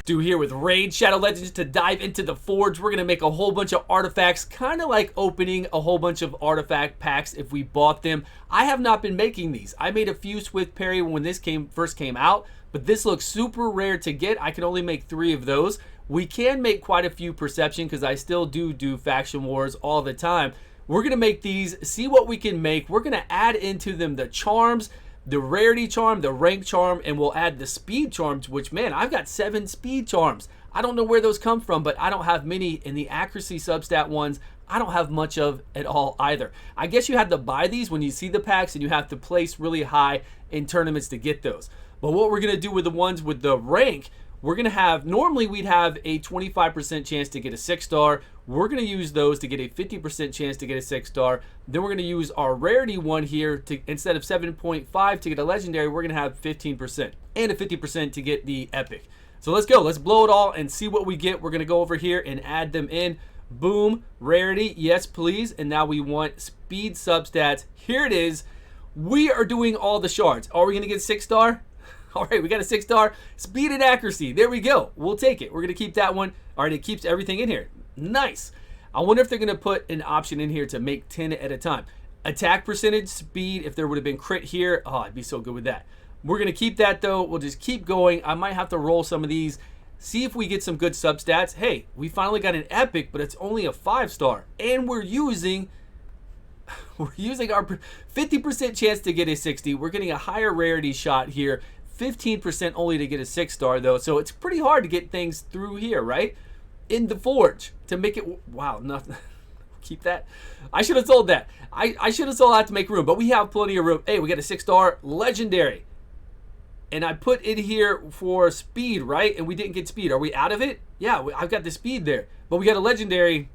Do here with Raid Shadow Legends to dive into the Forge. We're going to make a whole bunch of artifacts, kind of like opening a whole bunch of artifact packs if we bought them. I have not been making these. I made a few Swift Parry when this first came out, but this looks super rare to get. I can only make 3 of those. We can make quite a few Perception because I still do Faction Wars all the time. We're going to make these, see what we can make. We're going to add into them the charms, the rarity charm, the rank charm, and we'll add the speed charms, which, man, I've got 7 speed charms. I don't know where those come from, but I don't have many. In the accuracy substat ones, I don't have much of at all either. I guess you have to buy these when you see the packs, and you have to place really high in tournaments to get those. But what we're going to do with the ones with the rank, we're going to have, normally we'd have a 25% chance to get a 6-star. We're going to use those to get a 50% chance to get a 6-star. Then we're going to use our rarity one here to, instead of 7.5 to get a legendary, we're going to have 15% and a 50% to get the epic. So let's go. Let's blow it all and see what we get. We're going to go over here and add them in. Boom. Rarity. Yes, please. And now we want speed substats. Here it is. We are doing all the shards. Are we going to get 6-star? All right, we got a 6-star. Speed and accuracy. There we go. We'll take it. We're going to keep that one. All right, it keeps everything in here. Nice. I wonder if they're going to put an option in here to make 10 at a time. Attack percentage, speed, if there would have been crit here. Oh, I'd be so good with that. We're going to keep that, though. We'll just keep going. I might have to roll some of these, see if we get some good substats. Hey, we finally got an epic, but it's only a 5-star. And we're using our 50% chance to get a 60. We're getting a higher rarity shot here. 15% only to get a 6-star, though. So it's pretty hard to get things through here, right? In the Forge to make it. Wow, nothing. Keep that. I should have sold that. I should have sold that to make room, but we have plenty of room. Hey, we got a 6-star legendary, and I put it here for speed, right? And we didn't get speed. Are we out of it? Yeah, I've got the speed there, but we got a legendary.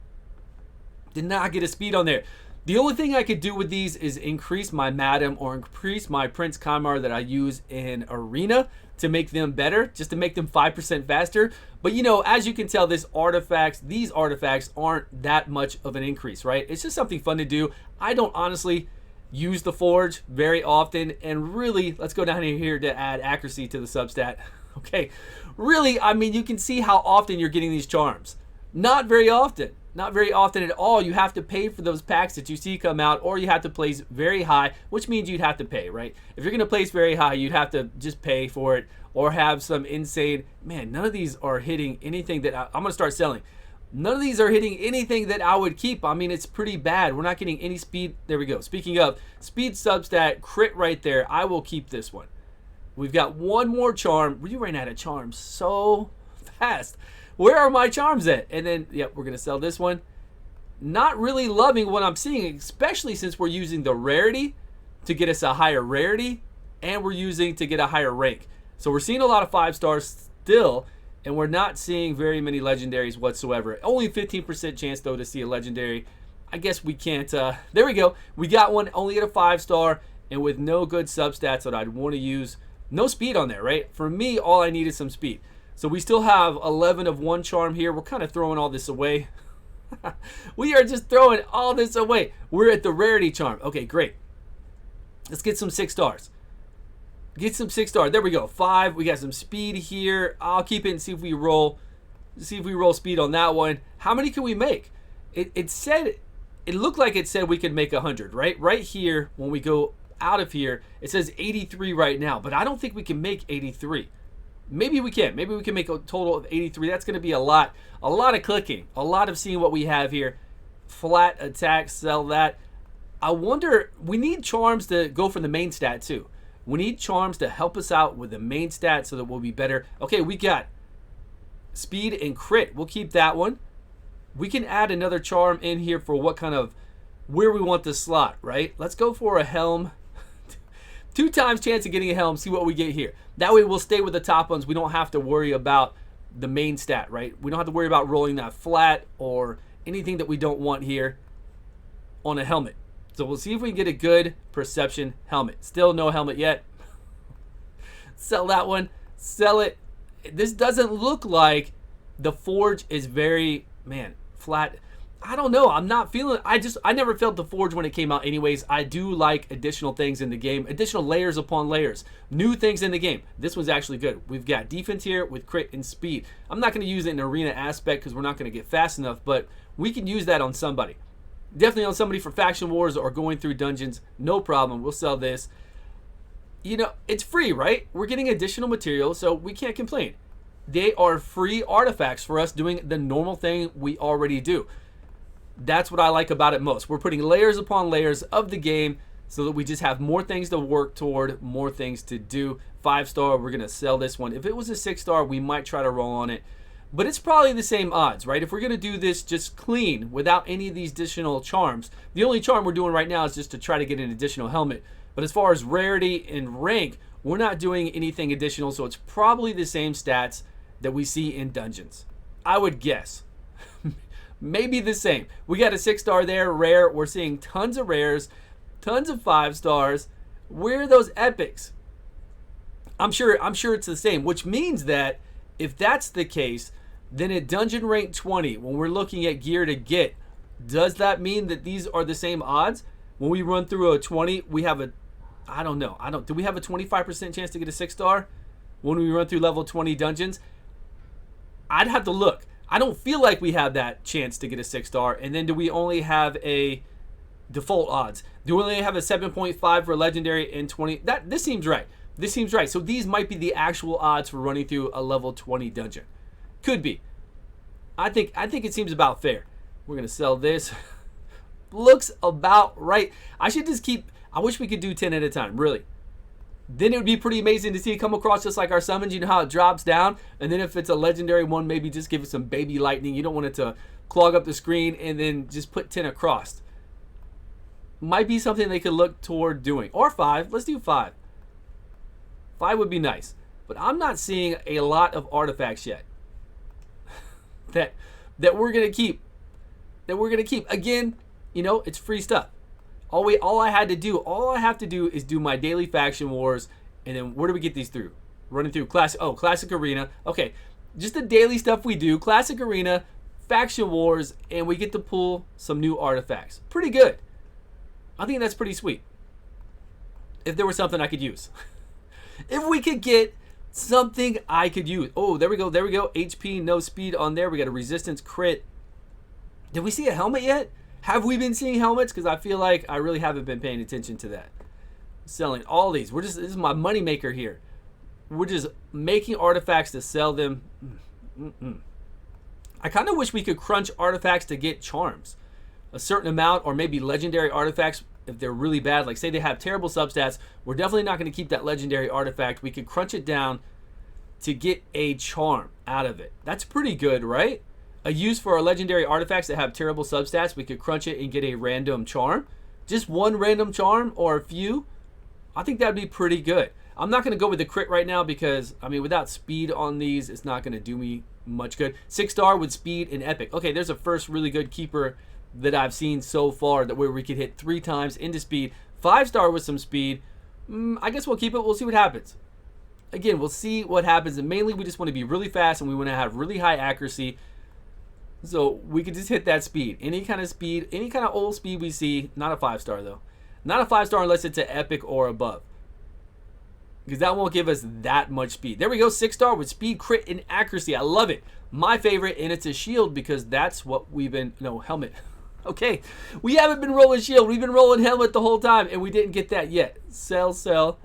Did not get a speed on there. The only thing I could do with these is increase my Madam or increase my Prince Kymar that I use in Arena to make them better, just to make them 5% faster. But you know, as you can tell, these artifacts aren't that much of an increase, right? It's just something fun to do. I don't honestly use the Forge very often, and really, let's go down here to add accuracy to the substat. Okay, really, I mean, you can see how often you're getting these charms. Not very often. Not very often at all. You have to pay for those packs that you see come out, or you have to place very high, which means you'd have to pay, right? If you're going to place very high, you'd have to just pay for it or have some insane. Man, none of these are hitting anything that I'm going to start selling. None of these are hitting anything that I would keep. I mean, it's pretty bad. We're not getting any speed. There we go. Speaking of speed substat, crit right there. I will keep this one. We've got one more charm. We ran out of charms so fast. Where are my charms at? And then, yep, we're going to sell this one. Not really loving what I'm seeing, especially since we're using the rarity to get us a higher rarity, and we're using to get a higher rank. So we're seeing a lot of 5-stars still, and we're not seeing very many legendaries whatsoever. Only 15% chance, though, to see a legendary. I guess we can't. There we go. We got one only at a 5-star, and with no good substats that I'd want to use. No speed on there, right? For me, all I need is some speed. So we still have 11 of one charm here. We're kind of throwing all this away. We are just throwing all this away. We're at the rarity charm. Okay, great. Let's get some 6-stars. Get some 6-star. There we go. 5. We got some speed here. I'll keep it and see if we roll. See if we roll speed on that one. How many can we make? It said, it looked like it said we could make 100, right? Right here, when we go out of here, it says 83 right now, but I don't think we can make 83. Maybe we can. Maybe we can make a total of 83. That's going to be a lot of clicking, a lot of seeing what we have here. Flat attack, sell that. I wonder, we need charms to go for the main stat too. We need charms to help us out with the main stat so that we'll be better. Okay, we got speed and crit. We'll keep that one. We can add another charm in here for what kind of, where we want the slot, right? Let's go for a helm. 2 times chance of getting a helm, see what we get here. That way we'll stay with the top ones. We don't have to worry about the main stat, right? We don't have to worry about rolling that flat or anything that we don't want here on a helmet. So we'll see if we can get a good perception helmet. Still no helmet yet. Sell that one. Sell it. This doesn't look like the Forge is very, man, flat. I don't know. I'm not feeling. I never felt the Forge when it came out. Anyways, I do like additional things in the game, additional layers upon layers, new things in the game. This one's actually good. We've got defense here with crit and speed. I'm not going to use it in arena aspect because we're not going to get fast enough, but we can use that on somebody. Definitely on somebody for faction wars or going through dungeons. No problem. We'll sell this. You know, it's free, right? We're getting additional material, so we can't complain. They are free artifacts for us doing the normal thing we already do. That's what I like about it most. We're putting layers upon layers of the game so that we just have more things to work toward, more things to do. 5-star, we're going to sell this one. If it was a 6-star, we might try to roll on it. But it's probably the same odds, right? If we're going to do this just clean without any of these additional charms, the only charm we're doing right now is just to try to get an additional helmet. But as far as rarity and rank, we're not doing anything additional, so it's probably the same stats that we see in dungeons. I would guess. Maybe the same. We got a 6-star there, rare. We're seeing tons of rares, tons of 5-stars. Where are those epics? I'm sure it's the same, which means that if that's the case, then at dungeon rank 20, when we're looking at gear to get, does that mean that these are the same odds? When we run through a 20, we have a, I don't know. Do we have a 25% chance to get a 6-star when we run through level 20 dungeons? I'd have to look. I don't feel like we have that chance to get a 6-star. And then do we only have a default odds? Do we only have a 7.5 for legendary and 20? This seems right. This seems right. So these might be the actual odds for running through a level 20 dungeon. Could be. I think it seems about fair. We're gonna sell this. Looks about right. I should just keep. I wish we could do 10 at a time. Really. Then it would be pretty amazing to see it come across just like our summons. You know how it drops down? And then if it's a legendary one, maybe just give it some baby lightning. You don't want it to clog up the screen and then just put 10 across. Might be something they could look toward doing. Or 5. Let's do 5. 5 would be nice. But I'm not seeing a lot of artifacts yet. that we're going to keep. Again, you know, it's free stuff. All I have to do is do my daily faction wars, and then where do we get these through? Running through classic arena. Okay, just the daily stuff we do, classic arena, faction wars, and we get to pull some new artifacts. Pretty good. I think that's pretty sweet. If there was something I could use. If we could get something I could use. Oh, there we go. HP, no speed on there. We got a resistance crit. Did we see a helmet yet? Have we been seeing helmets? Because I feel like I really haven't been paying attention to that. Selling all these. This is my money maker here. We're just making artifacts to sell them. I kind of wish we could crunch artifacts to get charms. A certain amount, or maybe legendary artifacts if they're really bad. Like say they have terrible substats. We're definitely not going to keep that legendary artifact. We could crunch it down to get a charm out of it. That's pretty good, right? A use for our legendary artifacts that have terrible substats, we could crunch it and get a random charm. Just one random charm or a few. I think that'd be pretty good. I'm not going to go with the crit right now because, I mean, without speed on these, it's not going to do me much good. 6-star with speed and epic. Okay, there's a first really good keeper that I've seen so far that where we could hit 3 times into speed. 5-star with some speed. I guess we'll keep it. We'll see what happens. Again, we'll see what happens. And mainly we just want to be really fast and we want to have really high accuracy. So we could just hit that speed. Any kind of old speed we see. Not a 5-star though. Not a 5-star unless it's an epic or above. Because that won't give us that much speed. There we go, 6-star with speed, crit, and accuracy. I love it. My favorite, and it's a shield because that's what we've been, no, helmet. Okay, we haven't been rolling shield. We've been rolling helmet the whole time, and we didn't get that yet. Sell.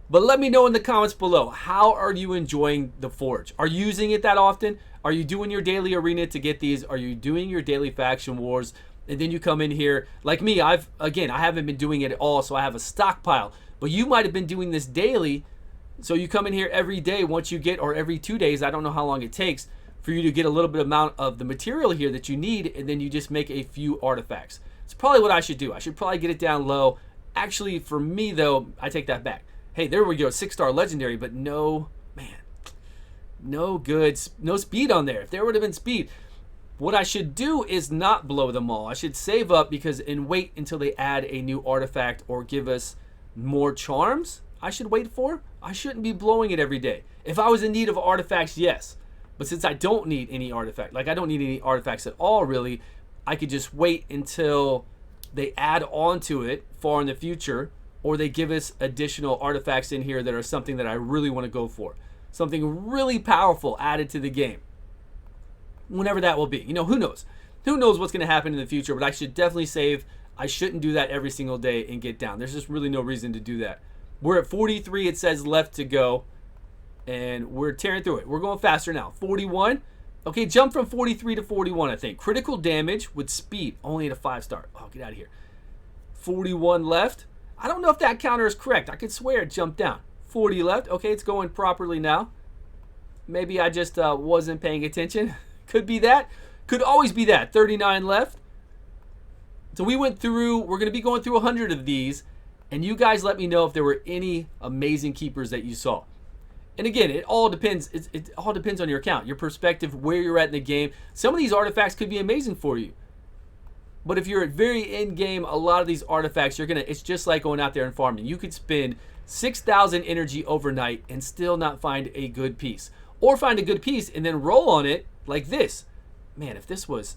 But let me know in the comments below, how are you enjoying the Forge? Are you using it that often? Are you doing your daily arena to get these? Are you doing your daily faction wars? And then you come in here, like me, I haven't been doing it at all, so I have a stockpile. But you might have been doing this daily, so you come in here every day once you get, or every 2 days, I don't know how long it takes, for you to get a little bit amount of the material here that you need, and then you just make a few artifacts. It's probably what I should do. I should probably get it down low. Actually, for me though, I take that back. Hey, there we go, 6-star legendary, but no speed on there. If there would have been speed, what I should do is not blow them all. I should save up and wait until they add a new artifact or give us more charms. I should wait for. I shouldn't be blowing it every day. If I was in need of artifacts, yes. But since I don't need any artifact, like I don't need any artifacts at all really, I could just wait until they add on to it far in the future, or they give us additional artifacts in here that are something that I really want to go for. Something really powerful added to the game. Whenever that will be. You know, who knows? Who knows what's going to happen in the future, but I should definitely save. I shouldn't do that every single day and get down. There's just really no reason to do that. We're at 43, it says left to go, and we're tearing through it. We're going faster now. 41. Okay, jump from 43 to 41, I think. Critical damage with speed, only at a 5-star. Oh, get out of here. 41 left. I don't know if that counter is correct. I could swear it jumped down. 40 left. Okay, it's going properly now. Maybe I just wasn't paying attention. Could be that. Could always be that. 39 left. So we went through, we're going to be going through 100 of these, and you guys let me know if there were any amazing keepers that you saw. And again, it all depends. It all depends on your account, your perspective, where you're at in the game. Some of these artifacts could be amazing for you. But if you're at very end game, a lot of these artifacts, it's just like going out there and farming. You could spend 6,000 energy overnight and still not find a good piece. Or find a good piece and then roll on it like this. Man, if this was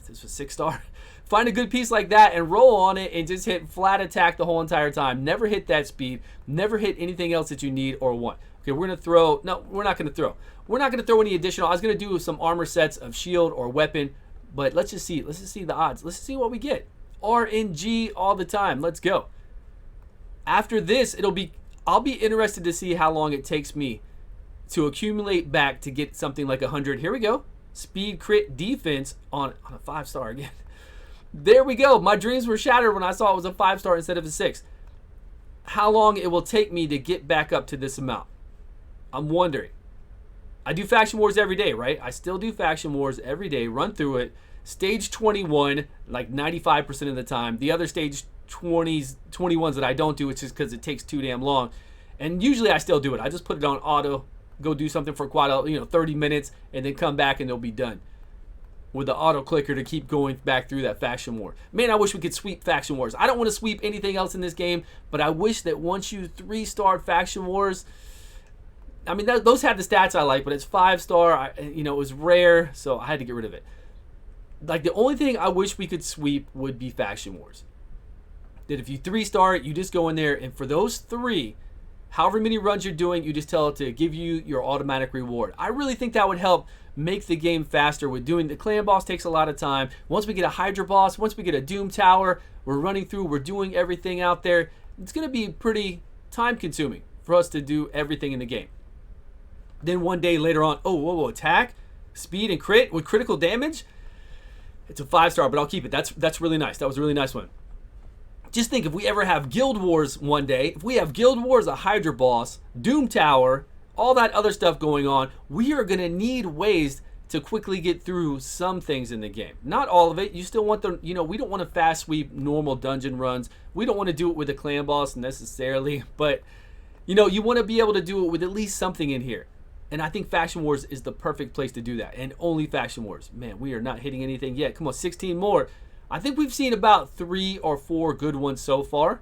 6-star, find a good piece like that and roll on it and just hit flat attack the whole entire time. Never hit that speed. Never hit anything else that you need or want. Okay, we're going to throw. No, we're not going to throw. We're not going to throw any additional. I was going to do some armor sets of shield or weapon, but let's just see. Let's just see the odds. Let's see what we get. RNG all the time. Let's go. After this, I'll be interested to see how long it takes me to accumulate back to get something like 100. Here we go. Speed, crit, defense on a 5-star again. There we go. My dreams were shattered when I saw it was a 5-star instead of a 6. How long it will take me to get back up to this amount? I'm wondering. I do Faction Wars every day, right? I still do Faction Wars every day, run through it. Stage 21, like 95% of the time. The other stage 21s that I don't do, it's just because it takes too damn long. And usually I still do it. I just put it on auto, go do something for quite 30 minutes, and then come back and they'll be done. With the auto clicker to keep going back through that Faction War. Man, I wish we could sweep Faction Wars. I don't want to sweep anything else in this game, but I wish that once you 3-star Faction Wars, I mean, those have the stats I like, but it's 5-star. It was rare, so I had to get rid of it. Like, the only thing I wish we could sweep would be Faction Wars. That if you 3-star it, you just go in there, and for those 3, however many runs you're doing, you just tell it to give you your automatic reward. I really think that would help make the game faster. With doing the clan boss takes a lot of time. Once we get a Hydra boss, once we get a Doom Tower, we're running through, we're doing everything out there. It's going to be pretty time consuming for us to do everything in the game. Then one day later on, attack, speed, and crit with critical damage. It's a 5-star, but I'll keep it. That's really nice. That was a really nice one. Just think, if we ever have Guild Wars one day, if we have Guild Wars, a Hydra boss, Doom Tower, all that other stuff going on, we are going to need ways to quickly get through some things in the game. Not all of it. You still want we don't want to fast sweep normal dungeon runs. We don't want to do it with a clan boss necessarily, but you want to be able to do it with at least something in here. And I think Faction Wars is the perfect place to do that. And only Faction Wars. Man, we are not hitting anything yet. Come on, 16 more. I think we've seen about 3 or 4 good ones so far.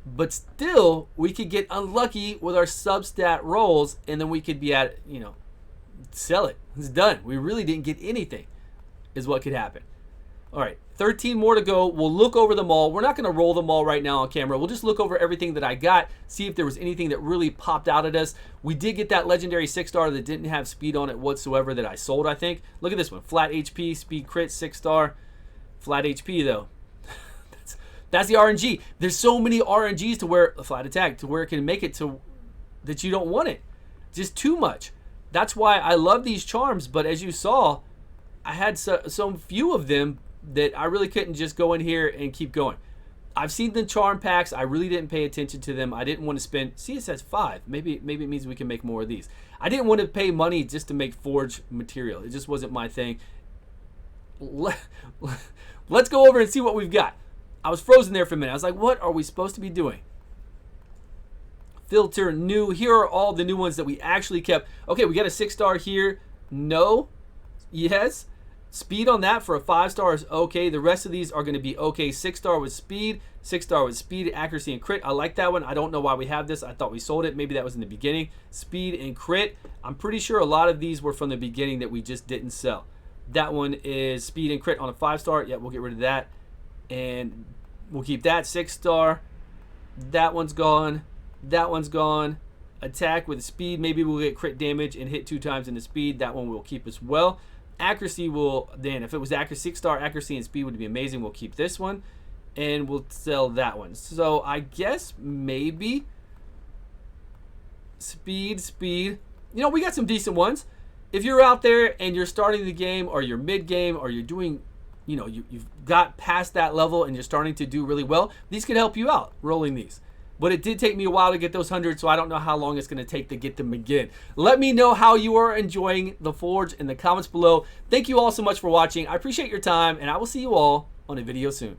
But still, we could get unlucky with our substat rolls, and then we could be at, sell it. It's done. We really didn't get anything, is what could happen. All right, 13 more to go. We'll look over them all. We're not going to roll them all right now on camera. We'll just look over everything that I got, see if there was anything that really popped out at us. We did get that legendary 6-star that didn't have speed on it whatsoever that I sold, I think. Look at this one. Flat HP, speed crit, 6-star. Flat HP, though. That's the RNG. There's so many RNGs to where, flat attack, to where it can make it to that you don't want it. Just too much. That's why I love these charms, but as you saw, I had so few of them that I really couldn't just go in here and keep going. I've seen the charm packs. I really didn't pay attention to them. I didn't want to spend, see, it says 5. Maybe it means we can make more of these. I didn't want to pay money just to make forge material. It just wasn't my thing. Let's go over and see what we've got. I was frozen there for a minute. I was like, what are we supposed to be doing? Filter new. Here are all the new ones that we actually kept. Okay, we got a 6-star here. No. Yes. Speed on that for a 5-star is okay. The rest of these are going to be okay. 6-star with speed. 6-star with speed, accuracy, and crit. I like that one. I don't know why we have this. I thought we sold it. Maybe that was in the beginning. Speed and crit. I'm pretty sure a lot of these were from the beginning that we just didn't sell. That one is speed and crit on a 5-star. Yeah, we'll get rid of that. And we'll keep that 6-star. That one's gone. That one's gone. Attack with speed. Maybe we'll get crit damage and hit 2 times in the speed. That one we'll keep as well. Accuracy will, then if it was accuracy, 6-star accuracy and speed would be amazing. We'll keep this one. And we'll sell that one. So I guess maybe speed. You know, we got some decent ones. If you're out there and you're starting the game or you're mid-game or you're doing, you know, you've got past that level and you're starting to do really well, these could help you out rolling these. But it did take me a while to get those 100, so I don't know how long it's going to take to get them again. Let me know how you are enjoying the Forge in the comments below. Thank you all so much for watching. I appreciate your time, and I will see you all on a video soon.